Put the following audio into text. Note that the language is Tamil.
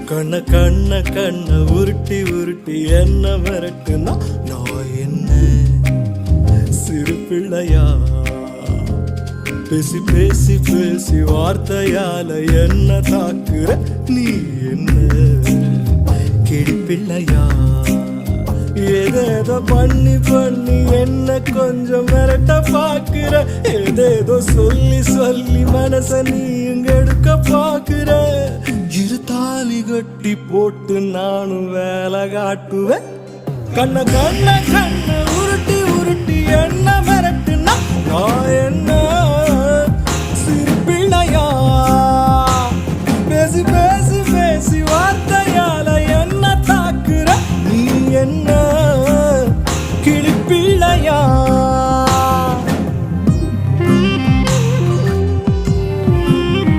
கண்ண கண்ண கண்ண உருட்டி உருட்டி என்ன மிரட்டுனா நான் என்ன சிறு பிள்ளையா? பேசி பேசி பேசி வார்த்தையால என்ன தாக்குற நீ என்ன கிளி பிள்ளையா? ஏதேதோ பண்ணி பண்ணி என்ன கொஞ்சம் மிரட்ட பாக்குற, ஏதேதோ சொல்லி சொல்லி மனச நீ இங்க எடுக்க பாக்குற. இரு தாலி கட்டி போட்டு நானும் வேலை காட்டுவேன். கண்ண கண்ண கண்ண உருட்டி உருட்டி என்ன மிரட்டுனா நான் என்ன சிறு பிள்ளையா?